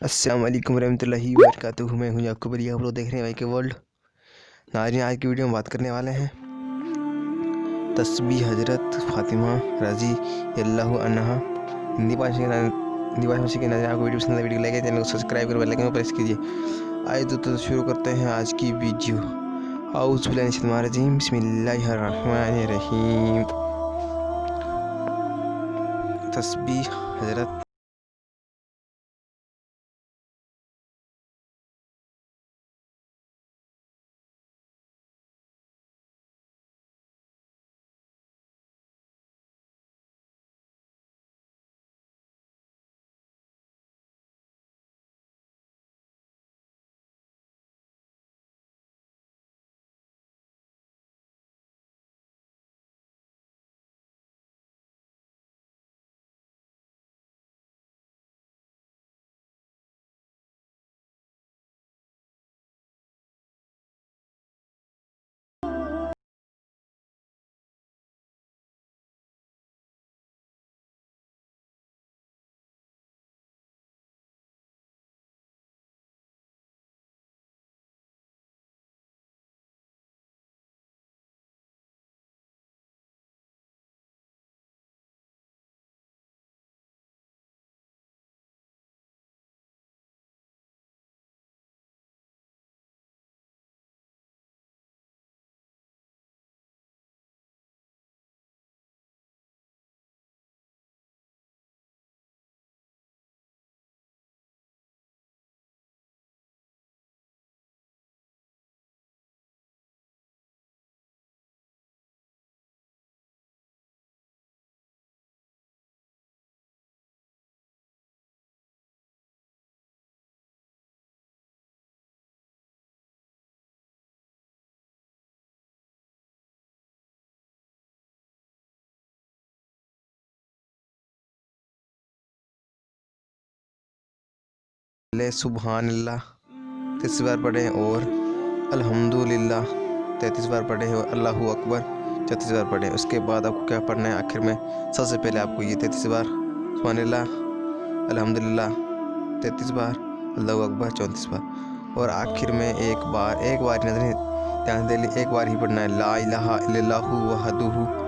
अस्सलाम वालेकुम रहमतुल्लाहि व बरकातुहू। मैं हूँ याकूब अली, आप लोग देख रहे हैं वाई के वर्ल्ड। नाज़रीन, आज की वीडियो में बात करने वाले हैं तस्बीह हज़रत फ़ातिमा रज़ी अल्लाहु अन्हा। हिंदी भाषा के नाज़रीन, आपको वीडियो पसंद है वीडियो लाइक, चैनल को सब्सक्राइब कर बेल आइकन को प्रेस कीजिए। आइए तो शुरू करते हैं आज की वीडियो। औज़ु बिल्लाहि मिनश शैतानिर रजीम, बिस्मिल्लाहिर रहमानिर रहीम। तस्बीह हज़रत ले सुबहान अल्लाह 33 बार पढ़ें और अल्हम्दुलिल्लाह 33 बार पढ़ें और अल्लाहु अकबर 34 बार पढ़ें। उसके बाद आपको क्या पढ़ना है? आखिर में सबसे पहले आपको ये 33 बार सुबहानल्लाह, अल्हम्दुलिल्लाह 33 बार, अल्लाहु अकबर 34 बार, और आखिर में एक बार नजर ध्यान दे ली, एक बार ही पढ़ना है ला इलाहा इल्लल्लाहु वहदहु